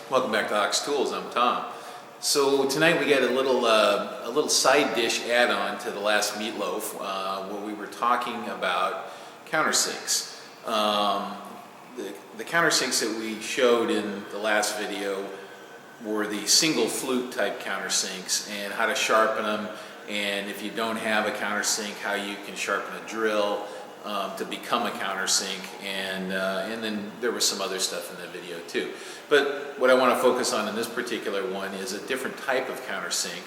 Welcome back to Ox Tools. I'm Tom. So tonight we got a little side dish add-on to the last Meatloaf, where we were talking about countersinks. The countersinks that we showed in the last video were the single flute type countersinks and how to sharpen them, and if you don't have a countersink, how you can sharpen a drill to become a countersink, and then there was some other stuff in the video too. But what I want to focus on in this particular one is a different type of countersink.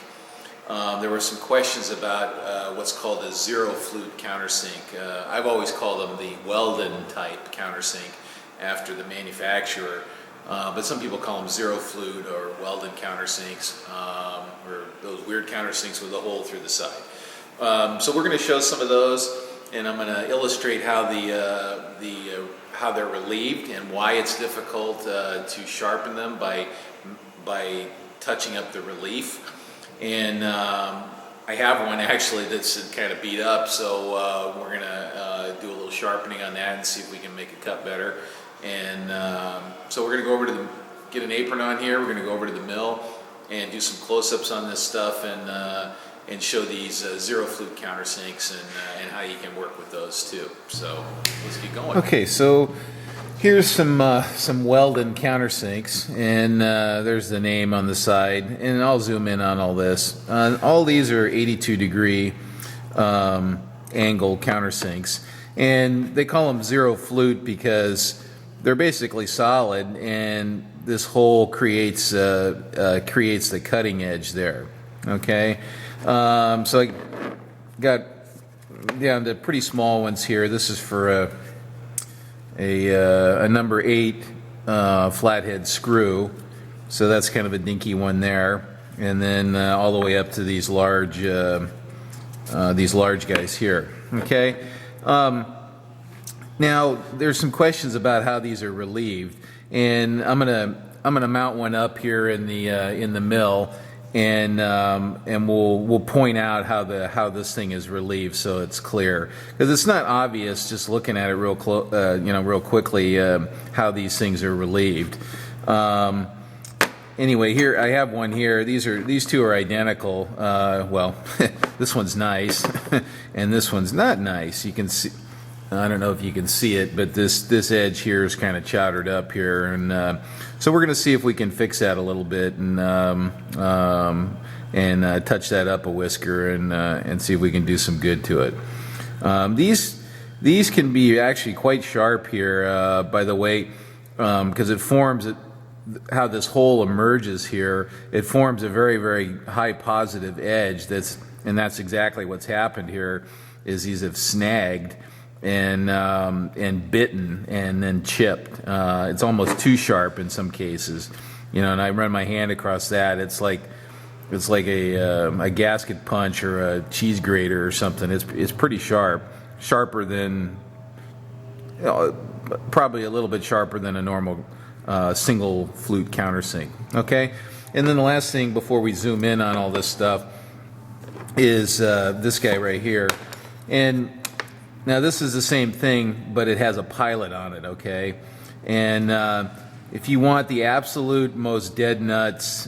There were some questions about what's called a zero flute countersink. I've always called them the Weldon type countersink after the manufacturer, but some people call them zero flute or Weldon countersinks, or those weird countersinks with a hole through the side. So we're going to show some of those, and I'm going to illustrate how how they're relieved and why it's difficult to sharpen them by touching up the relief. And I have one actually that's kind of beat up, so we're gonna do a little sharpening on that and see if we can make it cut better. And so we're gonna go over to get an apron on here. We're gonna go over to the mill and do some close-ups on this stuff and show these zero flute countersinks and how you can work with those too. So let's get going. Okay, so here's some Weldon countersinks, and there's the name on the side, and I'll zoom in on all this. All these are 82-degree angle countersinks, and they call them zero flute because they're basically solid, and this hole creates the cutting edge there. Okay, so I got down to pretty small ones here. This is for a number 8 flathead screw, so that's kind of a dinky one there, and then all the way up to these large guys here. Okay, now there's some questions about how these are relieved, and I'm gonna mount one up here in the mill, and we'll point out how this thing is relieved so it's clear, because it's not obvious just looking at it real quickly how these things are relieved. Anyway, here I have one here. These two are identical. Well, this one's nice and this one's not nice. You can see, I don't know if you can see it, but this edge here is kind of chowdered up here, and so we're going to see if we can fix that a little bit and touch that up a whisker and see if we can do some good to it. These can be actually quite sharp here, by the way, because it forms how this hole emerges here. It forms a very, very high positive edge. That's exactly what's happened here. Is these have snagged and bitten and then chipped. It's almost too sharp in some cases, and I run my hand across that. It's like a gasket punch or a cheese grater or something. It's pretty sharp, sharper than, probably a little bit sharper than a normal single flute countersink. Okay, and then the last thing before we zoom in on all this stuff is this guy right here, and now this is the same thing, but it has a pilot on it, okay? And if you want the absolute most dead nuts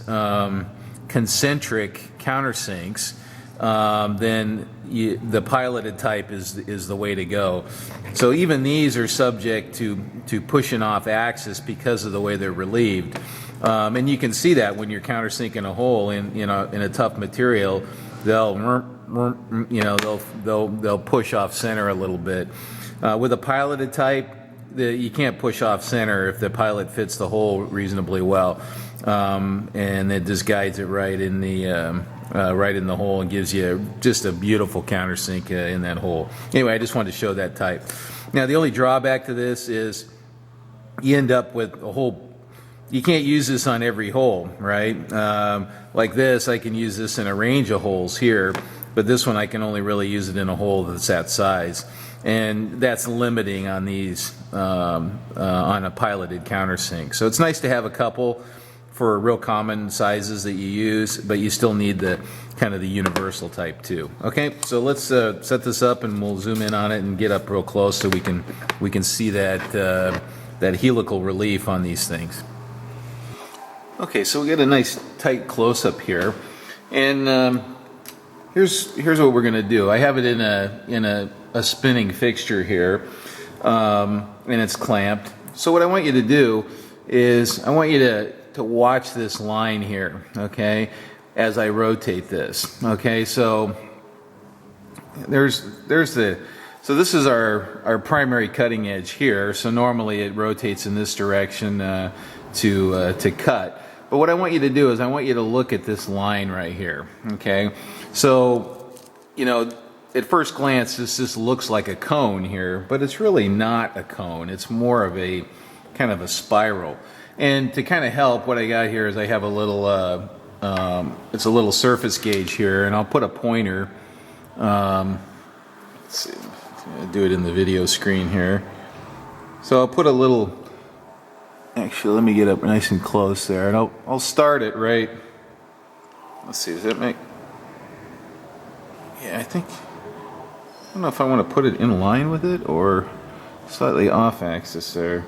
concentric countersinks, then the piloted type is the way to go. So even these are subject to pushing off axis because of the way they're relieved. And you can see that when you're countersinking a hole in a tough material, they'll push off center a little bit. With a piloted type, you can't push off center if the pilot fits the hole reasonably well, and it just guides it right in the hole and gives you just a beautiful countersink in that hole. Anyway, I just wanted to show that type. Now the only drawback to this is you end up with a hole. You can't use this on every hole, right? Like this, I can use this in a range of holes here, but this one I can only really use it in a hole that's that size, and that's limiting on these on a piloted countersink. So it's nice to have a couple for real common sizes that you use, but you still need the kind of the universal type too. Okay, so let's set this up and we'll zoom in on it and get up real close so we can see that helical relief on these things. Okay, so we got a nice tight close-up here, and here's what we're gonna do. I have it in a spinning fixture here, and it's clamped. So what I want you to do is I want you to watch this line here, okay, as I rotate this. Okay, so so this is our primary cutting edge here. So normally it rotates in this direction to cut. But what I want you to do is I want you to look at this line right here. Okay, so you know, at first glance this just looks like a cone here, but it's really not a cone. It's more of a kind of a spiral. And to kind of help, what I got here is I have a little it's a little surface gauge here, and I'll put a pointer. Let's see, I'll do it in the video screen here. So I'll put a little. Actually, let me get up nice and close there, and I'll start it right. Let's see, does that make? Yeah, I don't know if I want to put it in line with it or slightly off axis there.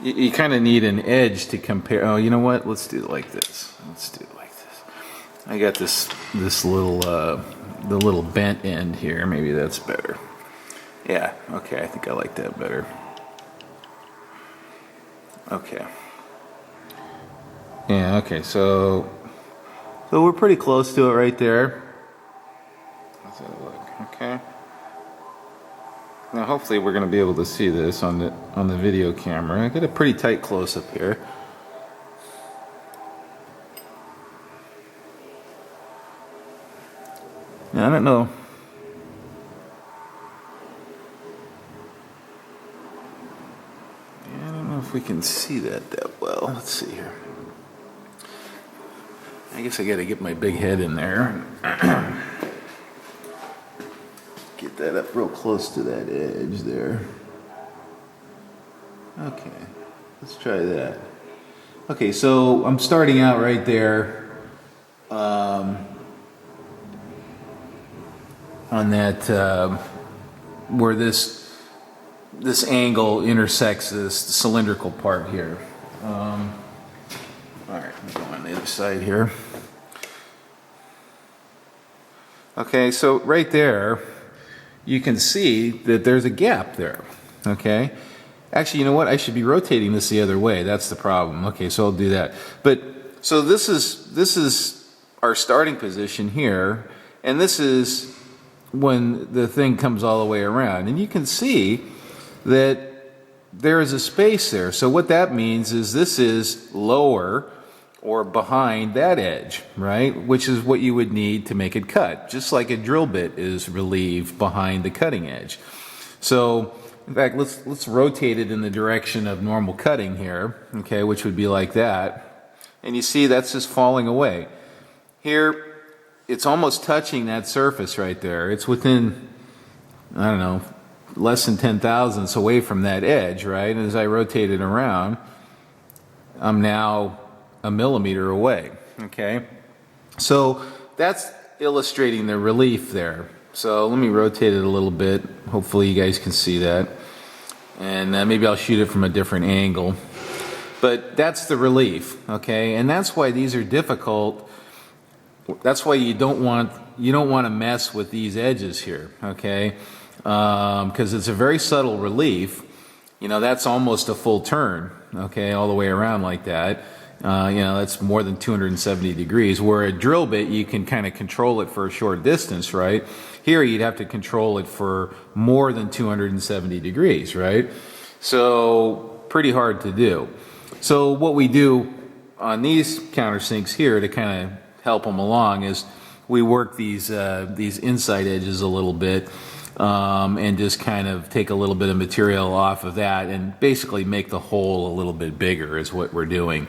You kind of need an edge to compare. Oh, you know what? Let's do it like this. Let's do it like this. I got this little the little bent end here. Maybe that's better. Yeah. Okay. I think I like that better. Okay. Yeah. Okay. So we're pretty close to it right there. How's that look? Okay. Now hopefully we're going to be able to see this on the video camera. I got a pretty tight close up here. Now I don't know. Yeah, I don't know if we can see that well. Let's see here. I guess I got to get my big head in there. Get that up real close to that edge there. Okay, let's try that. Okay, so I'm starting out right there on that where this angle intersects this cylindrical part here. All right, let me go on the other side here. Okay, so right there, you can see that there's a gap there, okay? Actually, you know what? I should be rotating this the other way. That's the problem. Okay, so I'll do that. But, so this is our starting position here, and this is when the thing comes all the way around. And you can see that there is a space there. So what that means is this is lower or behind that edge, right? Which is what you would need to make it cut, just like a drill bit is relieved behind the cutting edge. So, in fact, let's rotate it in the direction of normal cutting here, okay, which would be like that. And you see that's just falling away. Here, it's almost touching that surface right there. It's within, I don't know, less than 10 thousandths away from that edge, right? And as I rotate it around, I'm now a millimeter away, okay? So that's illustrating the relief there. So let me rotate it a little bit. Hopefully you guys can see that. And maybe I'll shoot it from a different angle. But that's the relief, okay? And that's why these are difficult. That's why you don't want to mess with these edges here, okay? Because it's a very subtle relief. You know, that's almost a full turn, okay, all the way around like that. You know, that's more than 270 degrees. Where a drill bit, you can kind of control it for a short distance, right? Here, you'd have to control it for more than 270 degrees, right? So, pretty hard to do. So, what we do on these countersinks here to kind of help them along is we work these inside edges a little bit and just kind of take a little bit of material off of that and basically make the hole a little bit bigger is what we're doing.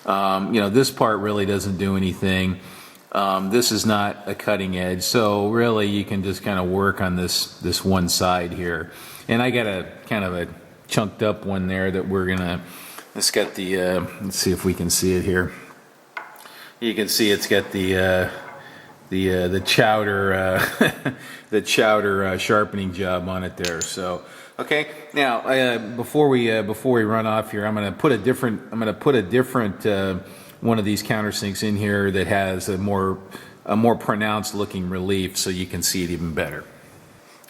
You know, this part really doesn't do anything. This is not a cutting edge, so really you can just kind of work on this one side here. And I got a kind of a chunked up one there that we're gonna. It's got the. Let's see if we can see it here. You can see it's got the chowder the chowder sharpening job on it there. So Okay. Now, before we run off here, I'm gonna put a different one of these countersinks in here that has a more pronounced looking relief, so you can see it even better.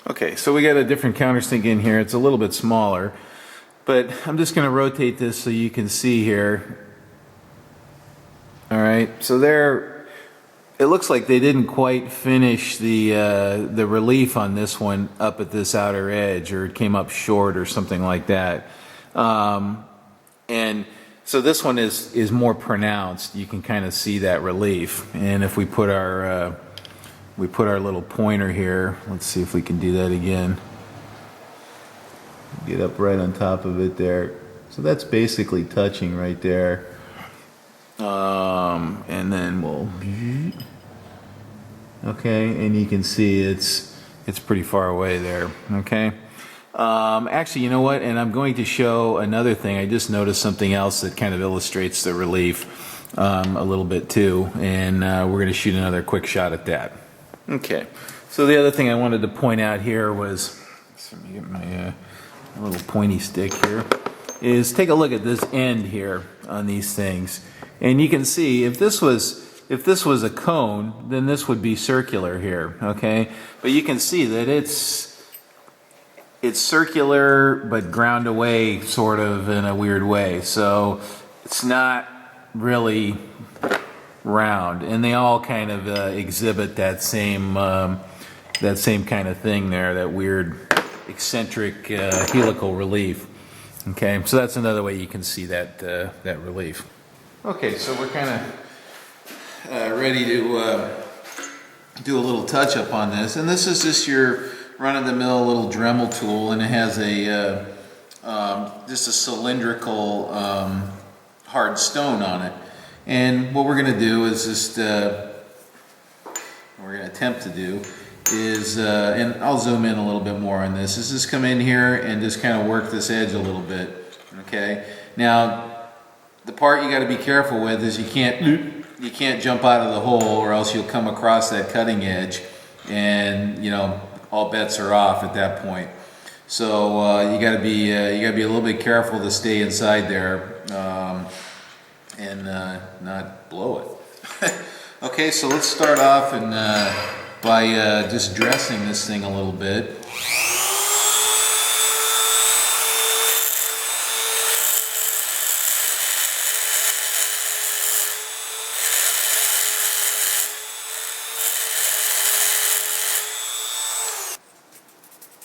Okay, so we got a different countersink in here. It's a little bit smaller, but I'm just going to rotate this so you can see here. All right, so there, it looks like they didn't quite finish the relief on this one up at this outer edge, or it came up short or something like that. And so this one is more pronounced. You can kind of see that relief. And if we put our little pointer here, let's see if we can do that again. Get up right on top of it there. So that's basically touching right there. And then we'll, okay, and you can see it's pretty far away there. Okay. Actually, you know what? And I'm going to show another thing. I just noticed something else that kind of illustrates the relief a little bit too, and we're going to shoot another quick shot at that. Okay. So the other thing I wanted to point out here was, let me get my little pointy stick here, is take a look at this end here on these things, and you can see if this was a cone, then this would be circular here. Okay, but you can see that it's circular but ground away sort of in a weird way, so it's not really round, and they all kind of exhibit that same kind of thing there, that weird eccentric helical relief. Okay, so that's another way you can see that that relief. Okay, so we're kind of ready to do a little touch up on this, and this is just your run-of-the-mill little Dremel tool, and it has a just a cylindrical hard stone on it. And what we're going to do is just we're going to attempt to do is and I'll zoom in a little bit more on this, is just come in here and just kind of work this edge a little bit. Okay, now the part you got to be careful with is you can't jump out of the hole, or else you'll come across that cutting edge, and you know, all bets are off at that point. So you got to be a little bit careful to stay inside there and not blow it. Okay, so let's start off and by just dressing this thing a little bit.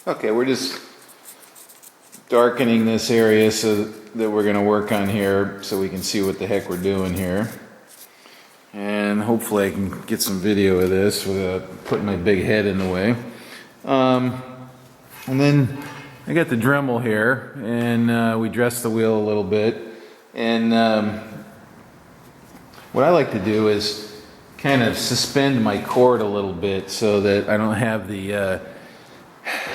Okay, we're just darkening this area so that we're going to work on here, so we can see what the heck we're doing here. And hopefully I can get some video of this without putting my big head in the way. And then I got the Dremel here, and we dress the wheel a little bit. And what I like to do is kind of suspend my cord a little bit so that I don't have the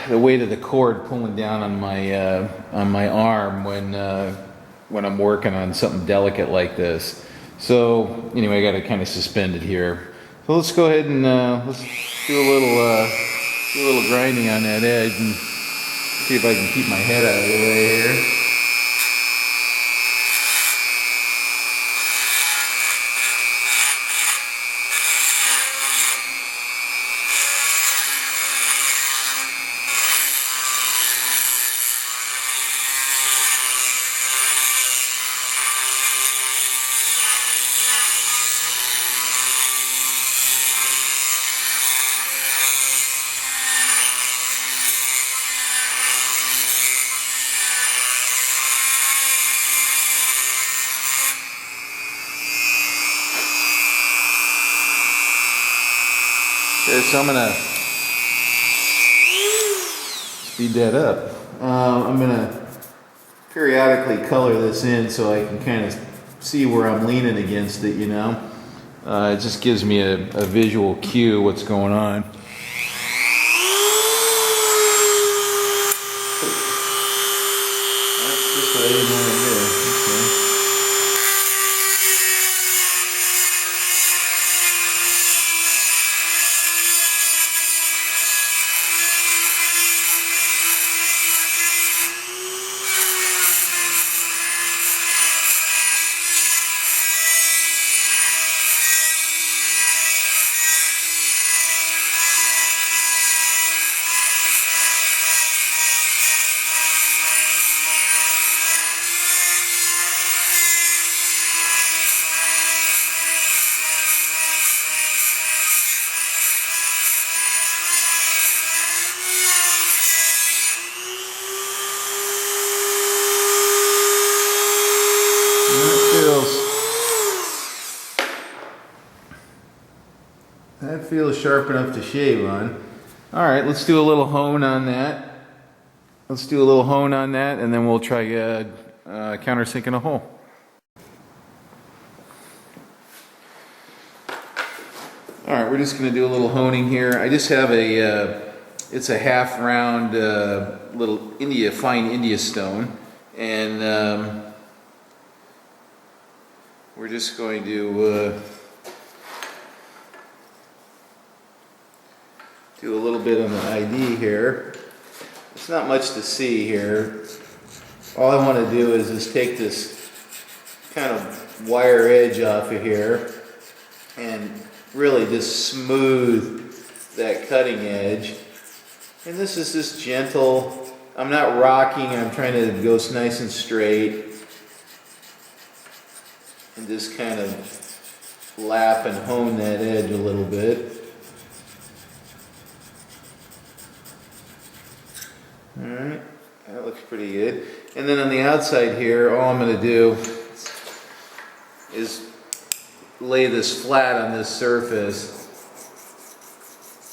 weight of the cord pulling down on my arm when I'm working on something delicate like this. So anyway, I got to kind of suspend it here. So let's go ahead and let's do a little grinding on that edge and see if I can keep my head out of the way here. Okay, so I'm going to speed that up. I'm going to periodically color this in so I can kind of see where I'm leaning against it, you know. It just gives me a visual cue what's going on. That's just what I didn't want to do. Okay. That feels sharp enough to shave on. All right, let's do a little hone on that. Let's do a little hone on that, and then we'll try countersinking a hole. All right, we're just going to do a little honing here. I just have it's a half round little fine India stone, and we're just going to do a little bit on the ID here. It's not much to see here. All I want to do is just take this kind of wire edge off of here and really just smooth that cutting edge. And this is just gentle. I'm not rocking, I'm trying to go nice and straight and just kind of lap and hone that edge a little bit. Alright, that looks pretty good. And then on the outside here, all I'm going to do is lay this flat on this surface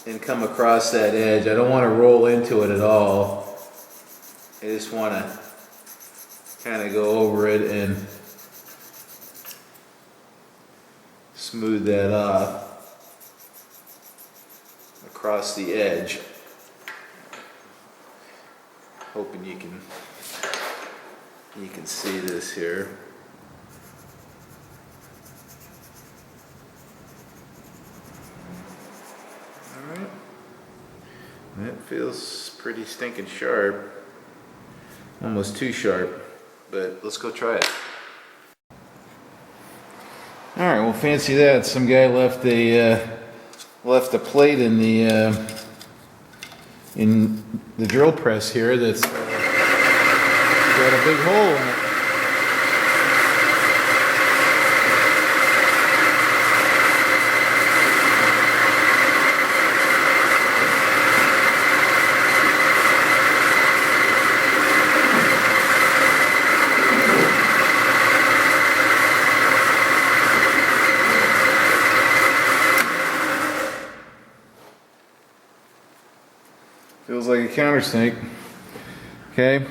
and come across that edge. I don't want to roll into it at all. I just want to kind of go over it and smooth that off across the edge. Hoping you can see this here. All right, that feels pretty stinking sharp, almost too sharp, but let's go try it. All right, well, fancy that. Some guy left a plate in the drill press here that's got a big hole in it. Feels like a countersink. Okay.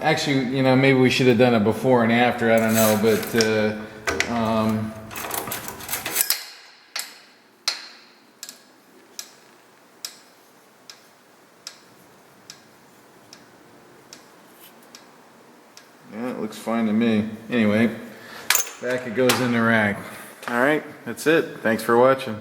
Actually, you know, maybe we should have done it before and after. I don't know, but yeah, it looks fine to me. Anyway, back it goes in the rack. All right, that's it. Thanks for watching.